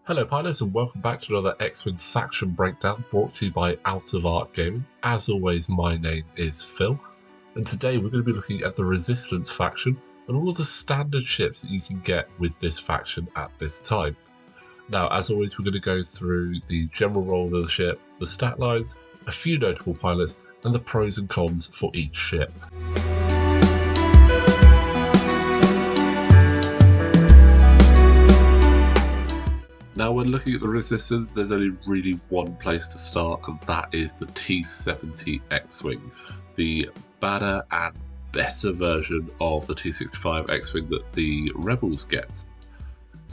Hello pilots and welcome back to another X-Wing faction breakdown brought to you by Out of Arc Gaming. As always, my name is Phil, and today we're going to be looking at the Resistance faction and all of the standard ships that you can get with this faction at this time. Now, as always, we're going to go through the general role of the ship, the stat lines, a few notable pilots, and the pros and cons for each ship. Now, when looking at the Resistance, there's only really one place to start, and that is the T-70 X-Wing, the badder and better version of the T-65 X-Wing that the Rebels get.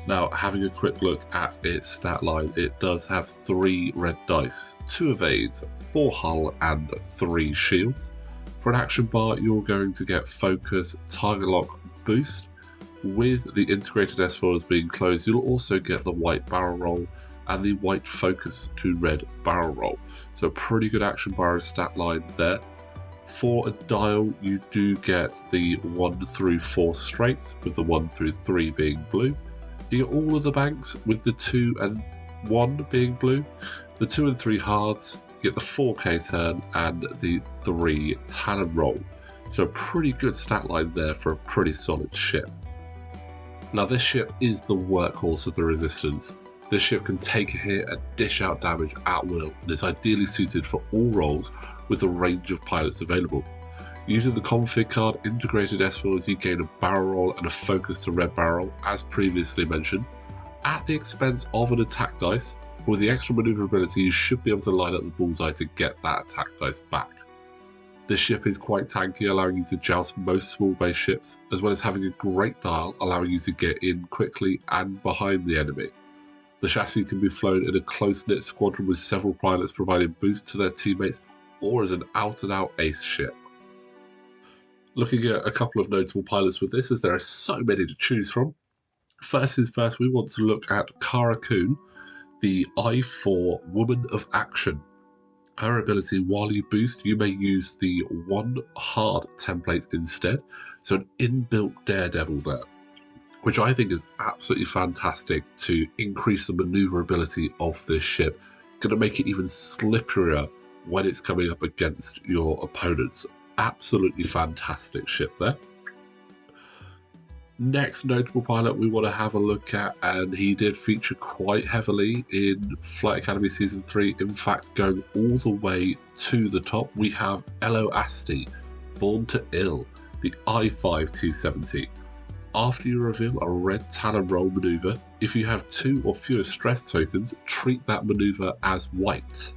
Now, having a quick look at its stat line, it does have 3 red dice, 2 evades, 4 hull, and 3 shields. For an action bar, you're going to get focus, target lock, boost. With the integrated S-foils being closed, you'll also get the white barrel roll and the white focus to red barrel roll. So pretty good action bar stat line there. For a dial, you do get the 1 through 4 straights, with the 1 through 3 being blue. You get all of the banks, with the 2 and 1 being blue, the 2 and 3 hards, you get the 4K turn, and the 3 talon roll. So a pretty good stat line there for a pretty solid ship. Now, this ship is the workhorse of the Resistance. This ship can take a hit and dish out damage at will, and is ideally suited for all roles with a range of pilots available. Using the config card integrated S-foils, you gain a barrel roll and a focus to red barrel, as previously mentioned, at the expense of an attack dice. With the extra maneuverability, you should be able to line up the bullseye to get that attack dice back. This ship is quite tanky, allowing you to joust most small base ships, as well as having a great dial, allowing you to get in quickly and behind the enemy. The chassis can be flown in a close-knit squadron with several pilots providing boosts to their teammates, or as an out-and-out ace ship. Looking at a couple of notable pilots with this, as there are so many to choose from. First is first, we want to look at Cara Kun, the I-4 Woman of Action. Her ability, while you boost, you may use the 1 hard template instead, so an inbuilt daredevil there, which I think is absolutely fantastic to increase the maneuverability of this ship. Going to make it even slipperier when it's coming up against your opponents. Absolutely fantastic ship there. Next notable pilot we want to have a look at, and he did feature quite heavily in Flight Academy Season 3, in fact going all the way to the top, we have Elo Asti, Born to Ill, the I-5 T-70. After you reveal a red talon roll maneuver, if you have 2 or fewer stress tokens, treat that maneuver as white.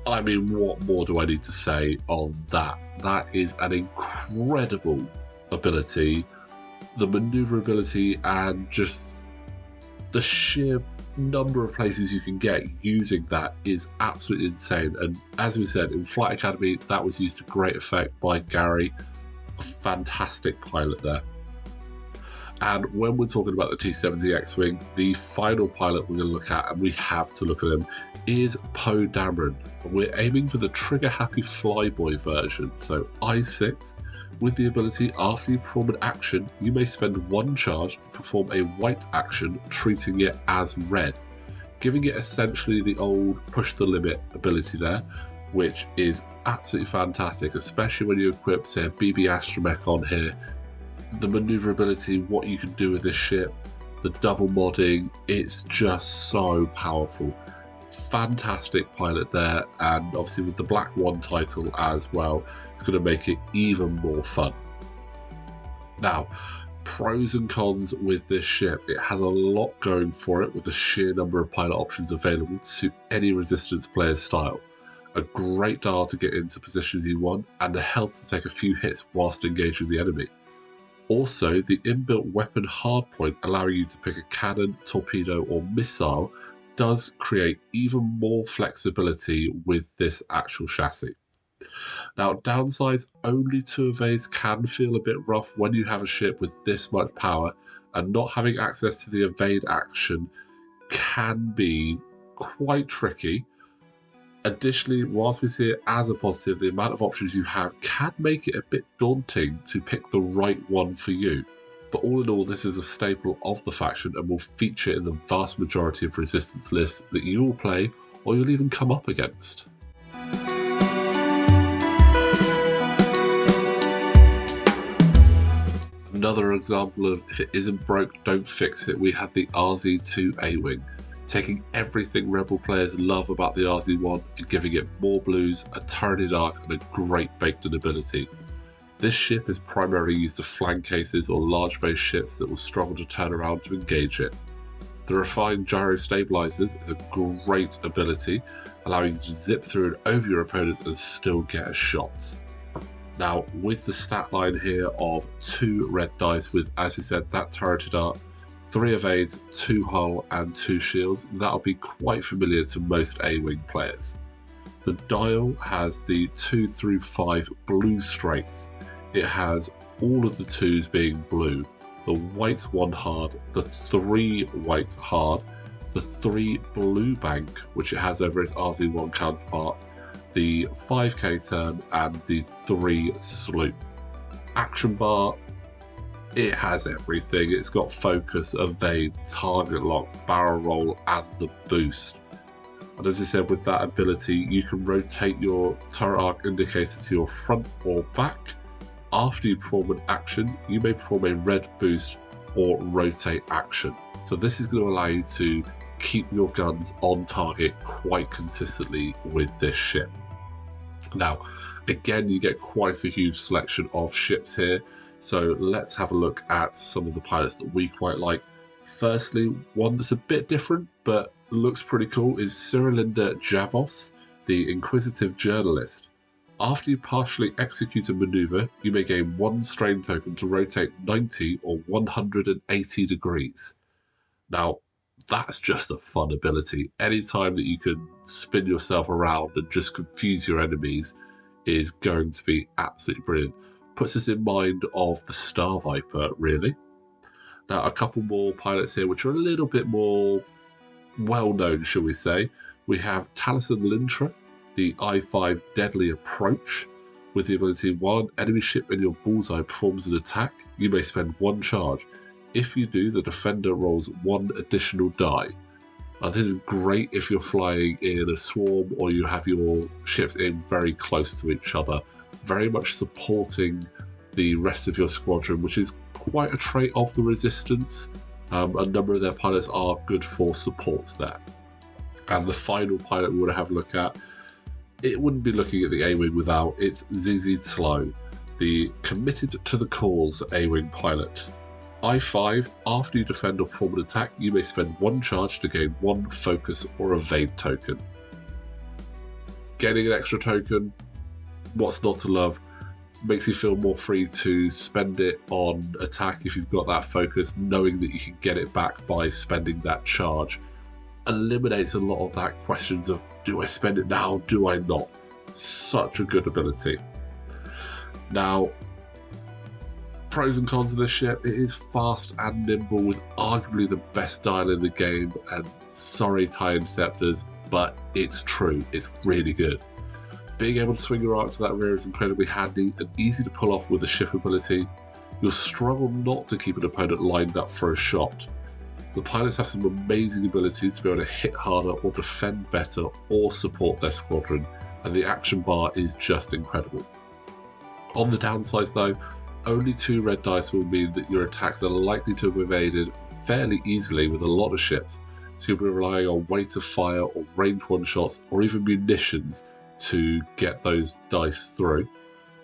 I mean, what more do I need to say on that? That is an incredible ability. The maneuverability and just the sheer number of places you can get using that is absolutely insane. And as we said, in Flight Academy, that was used to great effect by Gary. A fantastic pilot there. And when we're talking about the T-70 X-Wing, the final pilot we're going to look at, and we have to look at him, is Poe Dameron. We're aiming for the trigger-happy flyboy version, so I-6. With the ability, after you perform an action, you may spend 1 charge to perform a white action, treating it as red, giving it essentially the old push the limit ability there, which is absolutely fantastic, especially when you equip, say, a BB Astromech on here. The maneuverability, what you can do with this ship, the double modding, it's just so powerful. Fantastic pilot there, and obviously with the Black One title as well, it's going to make it even more fun. Now, pros and cons with this ship. It has a lot going for it with the sheer number of pilot options available to suit any Resistance player's style. A great dial to get into positions you want, and a health to take a few hits whilst engaging the enemy. Also, the inbuilt weapon hardpoint allowing you to pick a cannon, torpedo or missile does create even more flexibility with this actual chassis. Now, downsides, only 2 evades can feel a bit rough when you have a ship with this much power, and not having access to the evade action can be quite tricky. Additionally, whilst we see it as a positive, the amount of options you have can make it a bit daunting to pick the right one for you. But all in all, this is a staple of the faction and will feature in the vast majority of resistance lists that you will play or you'll even come up against. Another example of if it isn't broke, don't fix it, we have the RZ2 Y-Wing, taking everything Rebel players love about the RZ1 and giving it more blues, a turreted arc and a great baked-in ability. This ship is primarily used to flank cases or large base ships that will struggle to turn around to engage it. The refined gyro stabilizers is a great ability, allowing you to zip through and over your opponents and still get a shot. Now, with the stat line here of 2 red dice with, as you said, that turreted arc, 3 evades, 2 hull and 2 shields, that'll be quite familiar to most A-Wing players. The dial has the 2 through 5 blue straights. It has all of the 2s being blue, the white 1 hard, the 3 white hard, the 3 blue bank, which it has over its RZ1 counterpart, the 5k turn, and the 3 sloop. Action bar, it has everything. It's got focus, evade, target lock, barrel roll, and the boost. And as I said, with that ability, you can rotate your turret arc indicator to your front or back. After you perform an action, you may perform a red boost or rotate action. So this is going to allow you to keep your guns on target quite consistently with this ship. Now, again, you get quite a huge selection of ships here. So let's have a look at some of the pilots that we quite like. Firstly, one that's a bit different but looks pretty cool is Cyrilinda Javos, the Inquisitive Journalist. After you partially execute a maneuver, you may gain 1 strain token to rotate 90 or 180 degrees. Now, that's just a fun ability. Anytime that you can spin yourself around and just confuse your enemies is going to be absolutely brilliant. Puts us in mind of the Star Viper, really. Now, a couple more pilots here which are a little bit more well-known, shall we say. We have Taliesin Lintra, the I-5 Deadly Approach, with the ability, while an enemy ship in your bullseye performs an attack, you may spend 1 charge. If you do, the defender rolls 1 additional die. Now, this is great if you're flying in a swarm or you have your ships in very close to each other, very much supporting the rest of your squadron, which is quite a trait of the Resistance. A number of their pilots are good for supports there. And the final pilot we want to have a look at, it wouldn't be looking at the A-Wing without its Zizi Tlo, the Committed to the Cause A-Wing pilot. I-5, after you defend or perform an attack, you may spend 1 charge to gain 1 focus or evade token. Getting an extra token, what's not to love? Makes you feel more free to spend it on attack if you've got that focus, knowing that you can get it back by spending that charge. Eliminates a lot of that questions of, do I spend it now, do I not? Such a good ability. Now, pros and cons of this ship, it is fast and nimble with arguably the best dial in the game, and sorry TIE Interceptors, but it's true, it's really good. Being able to swing your arc to that rear is incredibly handy and easy to pull off with the ship ability. You'll struggle not to keep an opponent lined up for a shot. The pilots have some amazing abilities to be able to hit harder or defend better or support their squadron, and the action bar is just incredible. On the downsides though, only 2 red dice will mean that your attacks are likely to have evaded fairly easily with a lot of ships, so you'll be relying on weight of fire or range 1 shots or even munitions to get those dice through.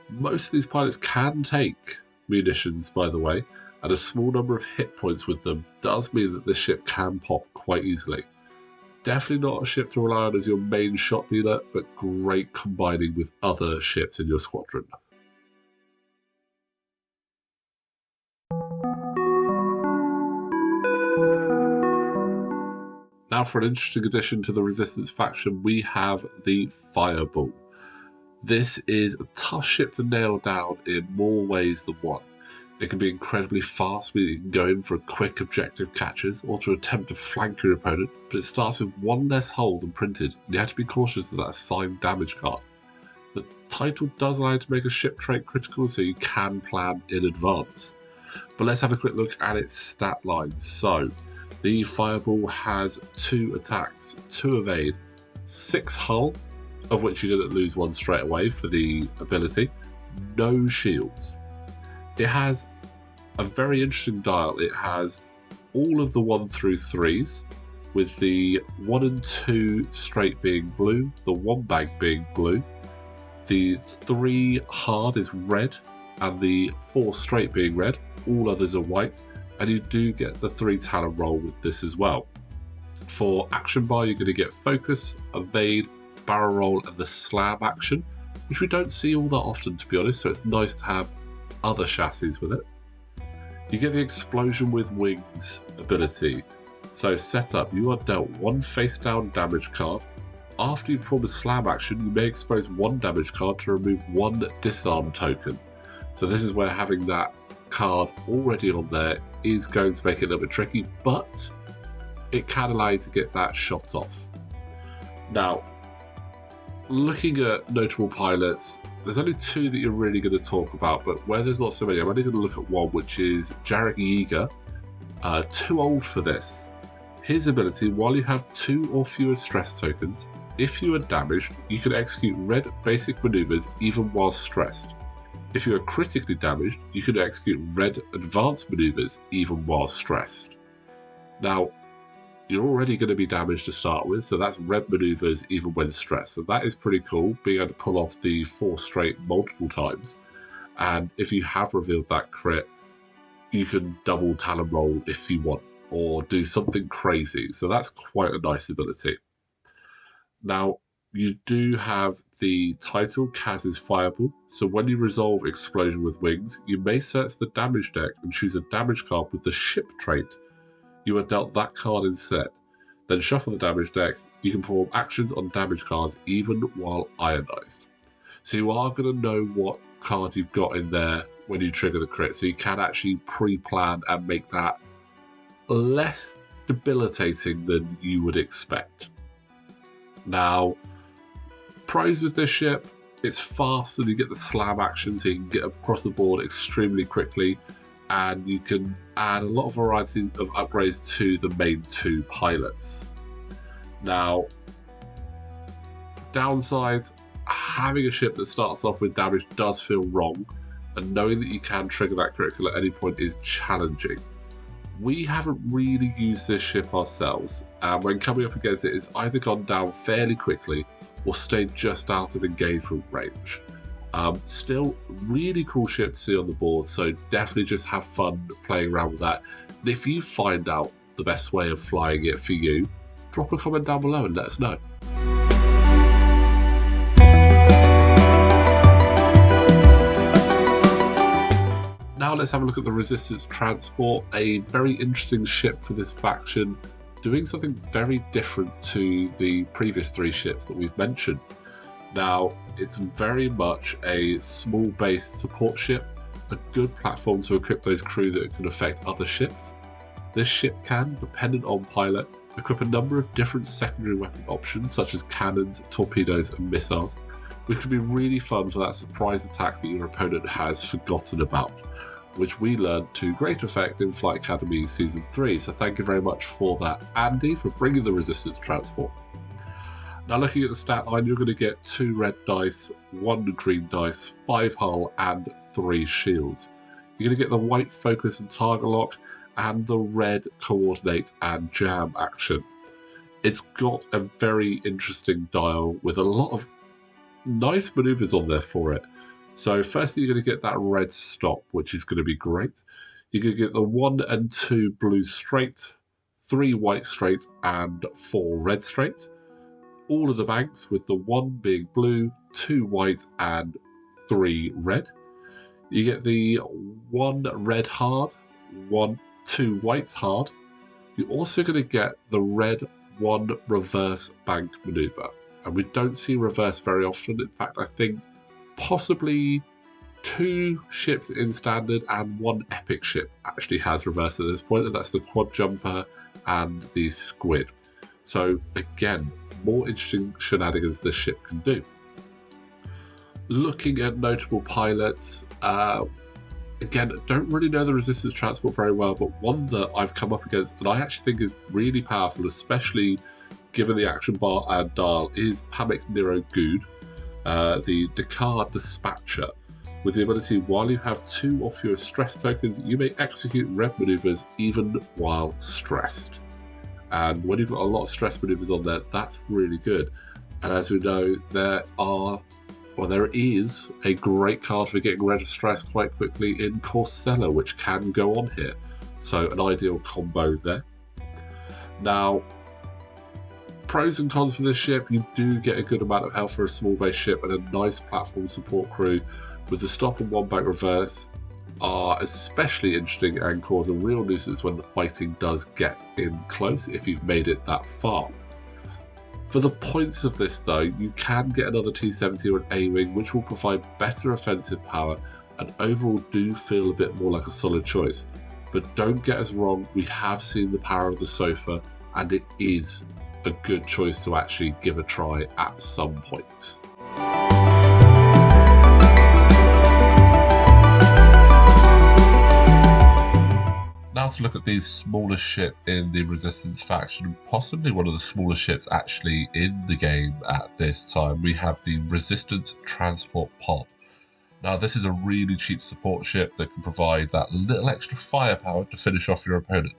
Most of these pilots can take munitions, by the way, and a small number of hit points with them does mean that this ship can pop quite easily. Definitely not a ship to rely on as your main shot dealer, but great combining with other ships in your squadron. Now for an interesting addition to the Resistance faction, we have the Fireball. This is a tough ship to nail down in more ways than one. It can be incredibly fast, meaning you can go in for quick objective catches or to attempt to flank your opponent, but it starts with one less hull than printed, and you have to be cautious of that assigned damage card. The title does allow you to make a ship trait critical, so you can plan in advance. But let's have a quick look at its stat lines. So, the Fireball has 2 attacks, 2 evade, 6 hull, of which you're going to lose 1 straight away for the ability, no shields. It has a very interesting dial. It has all of the 1 through 3s, with the 1 and 2 straight being blue, the 1 bag being blue, the 3 hard is red, and the 4 straight being red. All others are white, and you do get the 3 talon roll with this as well. For action bar, you're going to get focus, evade, barrel roll, and the slam action, which we don't see all that often, to be honest, so it's nice to have other chassis with it. You get the explosion with wings ability. So setup, you are dealt 1 face down damage card. After you perform a slam action, you may expose 1 damage card to remove 1 disarm token. So this is where having that card already on there is going to make it a little bit tricky, but it can allow you to get that shot off. Now, looking at notable pilots, there's only 2 that you're really going to talk about, but where there's not so many, I'm only going to look at one, which is Jarek Yeager. Too old for this. His ability, while you have 2 or fewer stress tokens, if you are damaged, you can execute red basic maneuvers even while stressed. If you are critically damaged, you can execute red advanced maneuvers even while stressed. Now, you're already going to be damaged to start with, so that's red maneuvers even when stressed. So that is pretty cool, being able to pull off the 4 straight multiple times. And if you have revealed that crit, you can double talon roll if you want, or do something crazy. So that's quite a nice ability. Now, you do have the title Kaz's Fireball, so when you resolve Explosion with Wings, you may search the damage deck and choose a damage card with the ship trait. You are dealt that card instead. Then shuffle the damage deck. You can perform actions on damage cards even while ionized. So you are going to know what card you've got in there when you trigger the crit, so you can actually pre-plan and make that less debilitating than you would expect. Now, pros with this ship, it's fast and you get the slam action, so you can get across the board extremely quickly, and you can add a lot of variety of upgrades to the main 2 pilots. Now, downsides, having a ship that starts off with damage does feel wrong, and knowing that you can trigger that critical at any point is challenging. We haven't really used this ship ourselves, and when coming up against it, it's either gone down fairly quickly or stayed just out of engagement range. Still, really cool ship to see on the board, so definitely just have fun playing around with that. And if you find out the best way of flying it for you, drop a comment down below and let us know. Now let's have a look at the Resistance Transport, a very interesting ship for this faction, doing something very different to the previous 3 ships that we've mentioned. Now, it's very much a small base support ship, a good platform to equip those crew that can affect other ships. This ship can, dependent on pilot, equip a number of different secondary weapon options such as cannons, torpedoes and missiles, which can be really fun for that surprise attack that your opponent has forgotten about, which we learned to great effect in Flight Academy Season 3, so thank you very much for that, Andy, for bringing the Resistance Transport. Now looking at the stat line, you're going to get 2 red dice, 1 green dice, 5 hull and 3 shields. You're going to get the white focus and target lock and the red coordinate and jam action. It's got a very interesting dial with a lot of nice maneuvers on there for it. So firstly, you're going to get that red stop, which is going to be great. You're going to get the 1 and 2 blue straight, 3 white straight and 4 red straight. All of the banks with the 1 being blue, 2 white and 3 red. You get the 1 red hard, 2 white hard. You're also going to get the red 1 reverse bank maneuver. And we don't see reverse very often. In fact, I think possibly 2 ships in standard and 1 epic ship actually has reverse at this point, and that's the quad jumper and the squid. So again, more interesting shenanigans this ship can do. Looking at notable pilots, again, don't really know the resistance transport very well, but one that I've come up against and I actually think is really powerful, especially given the action bar and dial, is Pamek Nero Good, the Dakar Dispatcher, with the ability, while you have 2 or fewer stress tokens, you may execute red maneuvers even while stressed. And when you've got a lot of stress maneuvers on there, that's really good. And as we know, there is a great card for getting rid of stress quite quickly in Corsella, which can go on here. So an ideal combo there. Now, pros and cons for this ship: you do get a good amount of health for a small base ship, and a nice platform support crew with the stop and 1 back reverse are especially interesting and cause a real nuisance when the fighting does get in close if you've made it that far. For the points of this though, you can get another T-70 or an A-Wing, which will provide better offensive power and overall do feel a bit more like a solid choice. But don't get us wrong, we have seen the power of the sofa, and it is a good choice to actually give a try at some point. Now to look at the smallest ship in the Resistance faction, possibly one of the smallest ships actually in the game at this time. We have the Resistance Transport Pod. Now this is a really cheap support ship that can provide that little extra firepower to finish off your opponent.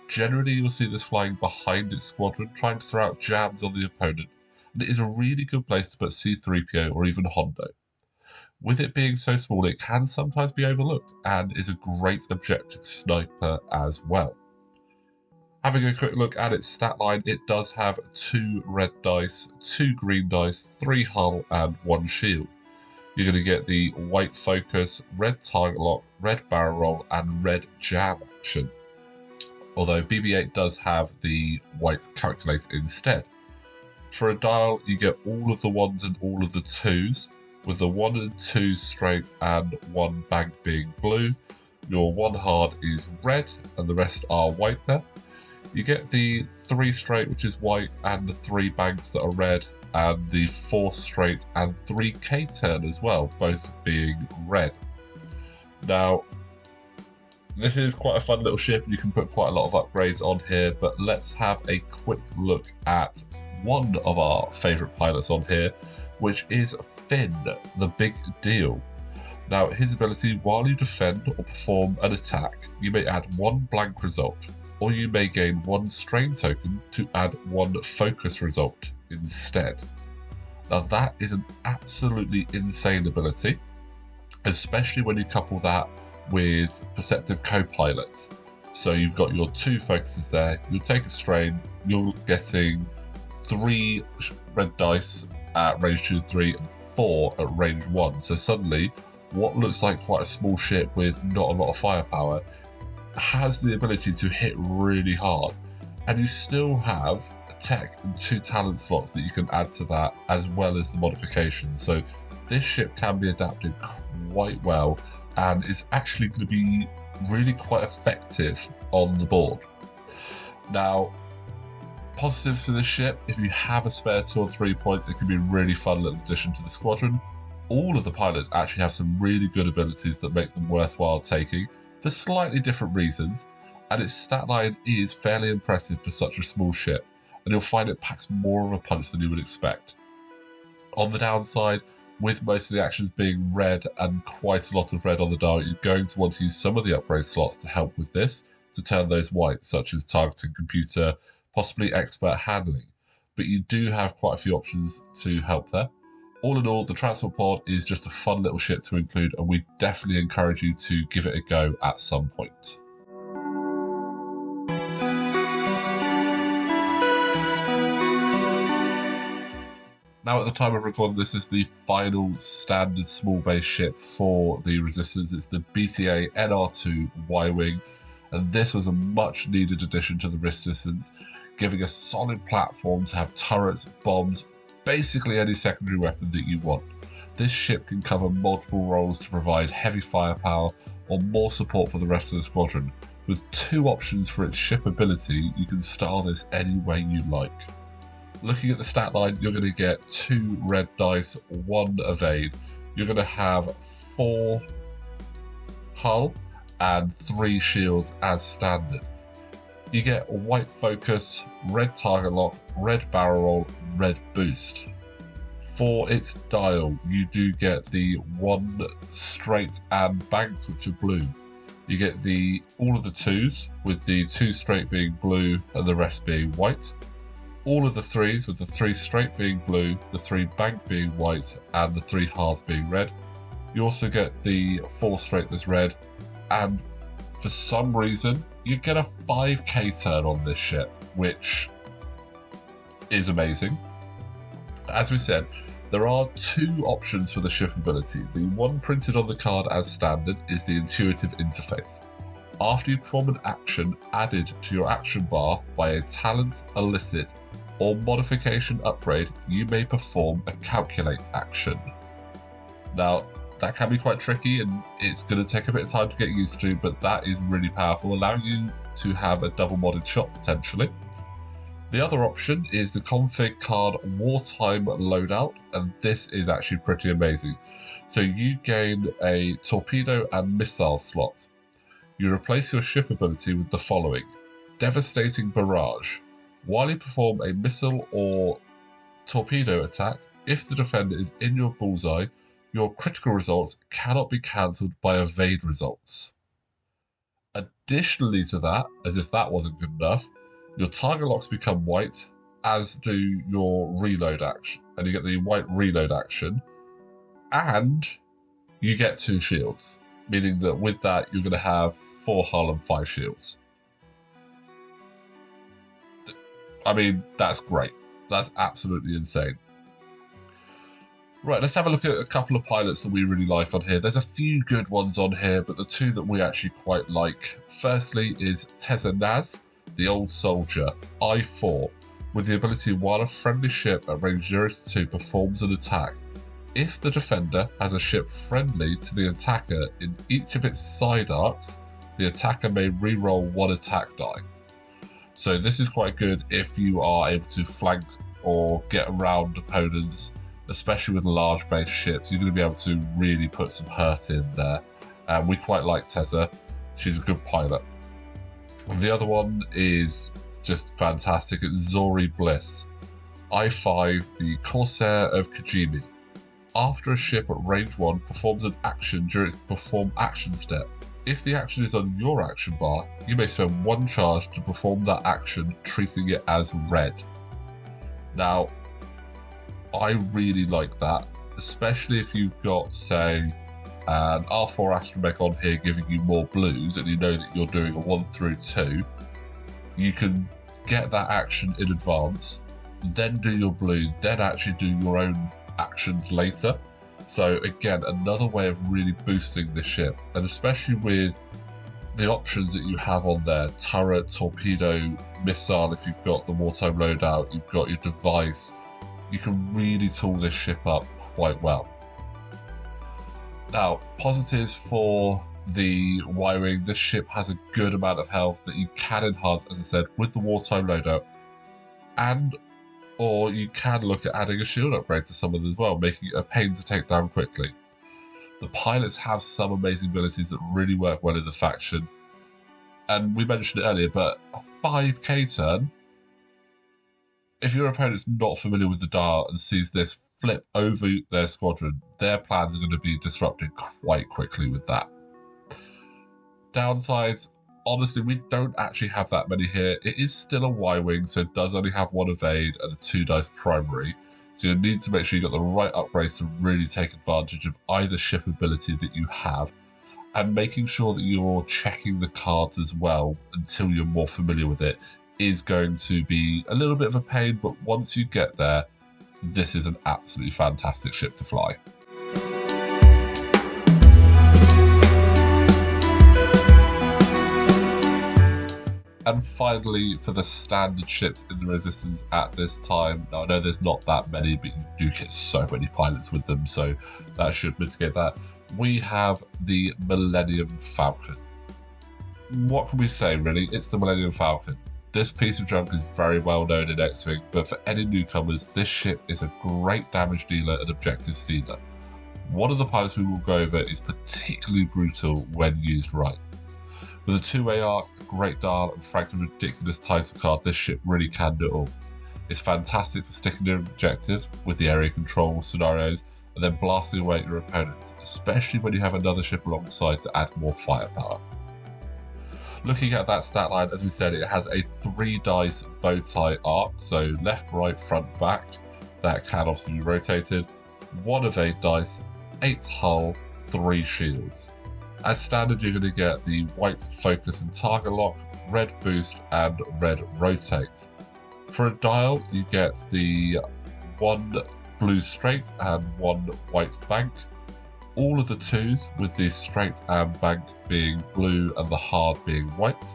Generally you'll see this flying behind its squadron, trying to throw out jabs on the opponent, and it is a really good place to put C-3PO or even Hondo. With it being so small, it can sometimes be overlooked and is a great objective sniper as well. Having a quick look at its stat line, it does have 2 red dice, 2 green dice, 3 hull and 1 shield. You're going to get the white focus, red target lock, red barrel roll and red jam action. Although BB-8 does have the white calculate instead. For a dial, you get all of the 1s and all of the 2s, with the 1 and 2 straight and 1 bank being blue. Your 1 hard is red and the rest are white there. You get the 3 straight, which is white, and the 3 banks that are red, and the 4 straight and 3 K-turn as well, both being red. Now, this is quite a fun little ship and you can put quite a lot of upgrades on here, but let's have a quick look at one of our favourite pilots on here, which is Finn, the Big Deal. Now, his ability, while you defend or perform an attack, you may add 1 blank result, or you may gain 1 strain token to add 1 focus result instead. Now, that is an absolutely insane ability, especially when you couple that with Perceptive Co-Pilots. So you've got your 2 focuses there, you'll take a strain, you're getting 3 red dice at range 2 and 3 and 4 at range 1. So suddenly, what looks like quite a small ship with not a lot of firepower has the ability to hit really hard. And you still have a tech and 2 talent slots that you can add to that, as well as the modifications. So this ship can be adapted quite well and is actually going to be really quite effective on the board. Now, positives to this ship: if you have a spare 2 or 3 points, it can be a really fun little addition to the squadron. All of the pilots actually have some really good abilities that make them worthwhile taking for slightly different reasons, and its stat line is fairly impressive for such a small ship, and you'll find it packs more of a punch than you would expect. On the downside, with most of the actions being red and quite a lot of red on the dial, you're going to want to use some of the upgrade slots to help with this, to turn those white, such as targeting computer, possibly expert handling. But you do have quite a few options to help there. All in all, the Transport Pod is just a fun little ship to include, and we definitely encourage you to give it a go at some point. Now, at the time of recording, this is the final standard small base ship for the Resistance. It's the BTA-NR2 Y-Wing, and this was a much needed addition to the Resistance, giving a solid platform to have turrets, bombs, basically any secondary weapon that you want. this ship can cover multiple roles to provide heavy firepower or more support for the rest of the squadron. With 2 options for its ship ability, you can style this any way you like. Looking at the stat line, you're going to get 2 red dice, 1 evade. You're going to have 4 hull and 3 shields as standard. You get white focus, red target lock, red barrel roll, red boost. For its dial, you do get the 1 straight and banks, which are blue. You get all of the 2s, with the 2 straight being blue and the rest being white. All of the 3s, with the 3 straight being blue, the 3 bank being white, and the 3 halves being red. You also get the 4 straight that's red, and for some reason, you get a 5k turn on this ship, which is amazing. As we said, there are 2 options for the ship ability. The one printed on the card as standard is the intuitive interface. After you perform an action added to your action bar by a talent, illicit, or modification upgrade, you may perform a calculate action. Now, that can be quite tricky and it's going to take a bit of time to get used to, but that is really powerful, allowing you to have a double modded shot potentially. The other option is the config card wartime loadout, and this is actually pretty amazing. So you gain a torpedo and missile slot. You replace your ship ability with the following: devastating barrage. While you perform a missile or torpedo attack, if the defender is in your bullseye, your critical results cannot be cancelled by evade results. Additionally to that, as if that wasn't good enough, your target locks become white, as do your reload action, and you get the white reload action, and you get 2 shields, meaning that with that you're going to have 4 hull and 5 shields. I mean, that's great. That's absolutely insane. Right, let's have a look at a couple of pilots that we really like on here. There's a few good ones on here, but the 2 that we actually quite like. Firstly is Teza Naz, the old soldier, I-4, with the ability while a friendly ship at range 0 to 2 performs an attack. If the defender has a ship friendly to the attacker in each of its side arcs, the attacker may re-roll 1 attack die. So this is quite good if you are able to flank or get around opponents, especially with large base ships. You're going to be able to really put some hurt in there. We quite like Teza. She's a good pilot. The other one is just fantastic. It's Zori Bliss, I-5, the Corsair of Kajimi. After a ship at range 1 performs an action during its perform action step, if the action is on your action bar, you may spend 1 charge to perform that action, treating it as red. Now, I really like that, especially if you've got, say, an R4 astromech on here giving you more blues, and you know that you're doing a 1 through 2. You can get that action in advance, then do your blue, then actually do your own actions later. So again, another way of really boosting the ship, and especially with the options that you have on there: turret, torpedo, missile. If you've got the wartime loadout, you've got your device, you can really tool this ship up quite well. Now, positives for the Y-Wing: this ship has a good amount of health that you can enhance, as I said, with the wartime loadout, or you can look at adding a shield upgrade to some of them as well, making it a pain to take down quickly. The pilots have some amazing abilities that really work well in the faction, and we mentioned it earlier, but a 5k turn, if your opponent's not familiar with the dial and sees this flip over their squadron, their plans are going to be disrupted quite quickly with that. Downsides, honestly, we don't actually have that many here. It is still a Y-Wing, so it does only have 1 evade and a 2 dice primary, so you need to make sure you've got the right upgrades to really take advantage of either ship ability that you have, and making sure that you're checking the cards as well until you're more familiar with it is going to be a little bit of a pain, but once you get there, this is an absolutely fantastic ship to fly. And finally, for the standard ships in the Resistance at this time, now I know there's not that many, but you do get so many pilots with them, so that should mitigate that. We have the Millennium Falcon. What can we say, really? It's the Millennium Falcon. This piece of junk is very well known in X-Wing, but for any newcomers, this ship is a great damage dealer and objective stealer. One of the pilots we will go over is particularly brutal when used right. With a two-way arc, a great dial, and frankly ridiculous title card, this ship really can do it all. It's fantastic for sticking to an objective with the area control scenarios, and then blasting away at your opponents, especially when you have another ship alongside to add more firepower. Looking at that stat line, as we said, it has a 3-dice bow tie arc, so left, right, front, back. That can obviously be rotated. 1 of 8 dice, 8 hull, 3 shields. As standard, you're going to get the white focus and target lock, red boost, and red rotate. For a dial, you get the 1 blue straight and 1 white bank. All of the 2s, with the straight and bank being blue and the hard being white.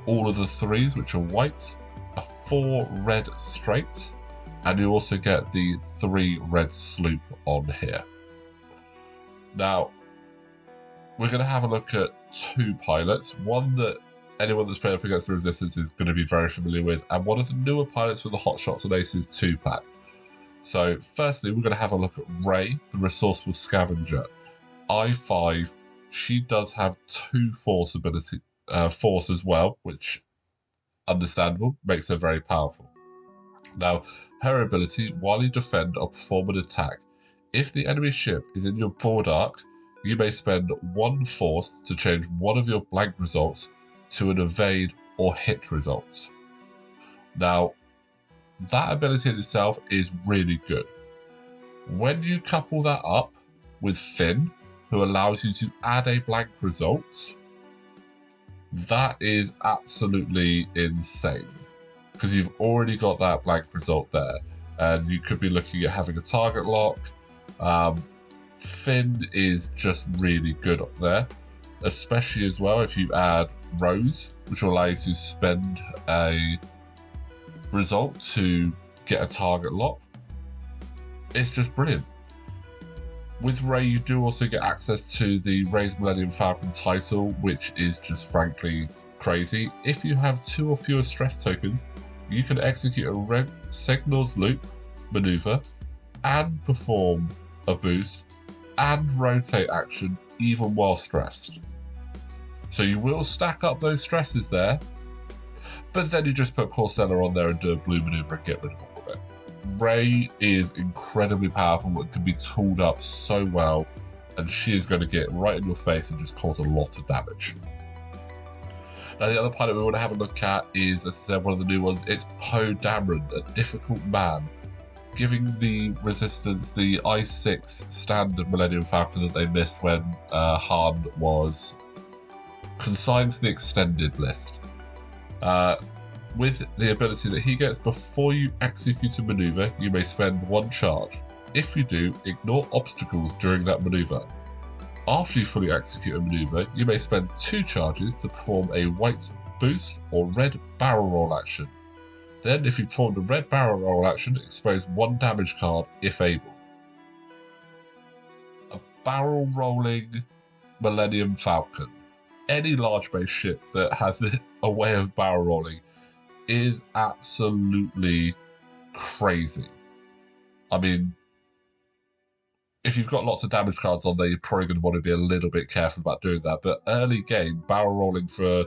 All of the 3s, which are white, a 4 red straight, and you also get the 3 red sloop on here. Now, we're going to have a look at 2 pilots. One that anyone that's played up against the Resistance is going to be very familiar with, and one of the newer pilots for the Hot Shots and Aces 2-pack. So, firstly, we're going to have a look at Rey, the resourceful scavenger. I5, she does have 2 force ability, force as well, which, understandable, makes her very powerful. Now, her ability, while you defend or perform an attack, if the enemy ship is in your forward arc, you may spend 1 force to change one of your blank results to an evade or hit result. Now, that ability in itself is really good. When you couple that up with Finn, who allows you to add a blank result, that is absolutely insane. Because you've already got that blank result there, and you could be looking at having a target lock. Finn is just really good up there, especially as well if you add Rose, which will allow you to spend a result to get a target lock. It's just brilliant. With Rey, you do also get access to the Rey's Millennium Falcon title, which is just frankly crazy. If you have 2 or fewer stress tokens, you can execute a red signals loop maneuver and perform a boost and rotate action even while stressed. So you will stack up those stresses there, but then you just put Corsella on there and do a blue maneuver and get rid of all of it. Rey is incredibly powerful and can be tooled up so well, and she is going to get right in your face and just cause a lot of damage. Now, the other pilot we want to have a look at is, as I said, one of the new ones. It's Poe Dameron, a difficult man, giving the Resistance the I6 standard Millennium Falcon that they missed when Han was consigned to the extended list. With the ability that he gets before you execute a maneuver, you may spend 1 charge. If you do, ignore obstacles during that maneuver. After you fully execute a maneuver, you may spend 2 charges to perform a white boost or red barrel roll action. Then, if you performed a red barrel roll action, expose 1 damage card if able. A barrel rolling Millennium Falcon. Any large base ship that has a way of barrel rolling is absolutely crazy. I mean, if you've got lots of damage cards on there, you're probably going to want to be a little bit careful about doing that. But early game, barrel rolling for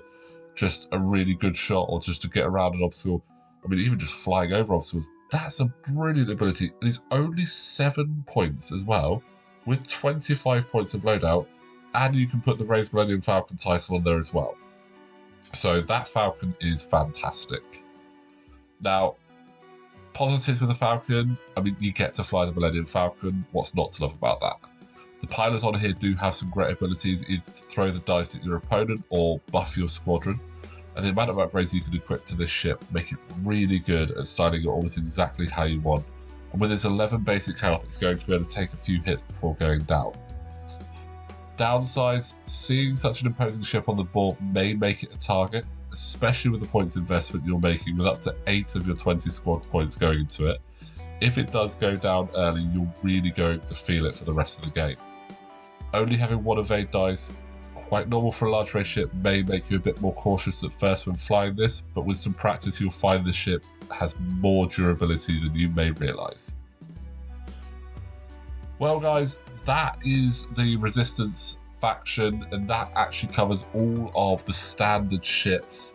just a really good shot or just to get around an obstacle, I mean, even just flying over obstacles, that's a brilliant ability. And it's only 7 points as well, with 25 points of loadout, and you can put the Rey's Millennium Falcon title on there as well. So that Falcon is fantastic. Now, positives with the Falcon, I mean, you get to fly the Millennium Falcon. What's not to love about that? The pilots on here do have some great abilities, either to throw the dice at your opponent or buff your squadron. And the amount of upgrades you can equip to this ship make it really good at styling it almost exactly how you want. And with its 11 basic health, it's going to be able to take a few hits before going down. Downsides, seeing such an imposing ship on the board may make it a target. especially with the points investment you're making, with up to 8 of your 20 squad points going into it. If it does go down early, you're really going to feel it for the rest of the game. Only having 1 evade dice, quite normal for a large race ship, may make you a bit more cautious at first when flying this, but with some practice you'll find this ship has more durability than you may realise. Well guys, that is the Resistance faction, and that actually covers all of the standard ships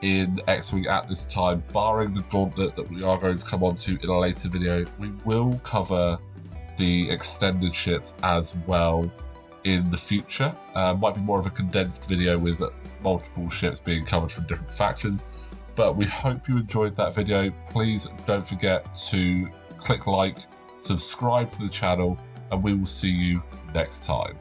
in X-Wing at this time, barring the Gauntlet that we are going to come on to in a later video. We will cover the extended ships as well in the future. Might be more of a condensed video with multiple ships being covered from different factions, but we hope you enjoyed that video. Please don't forget to click like, subscribe to the channel, and we will see you next time.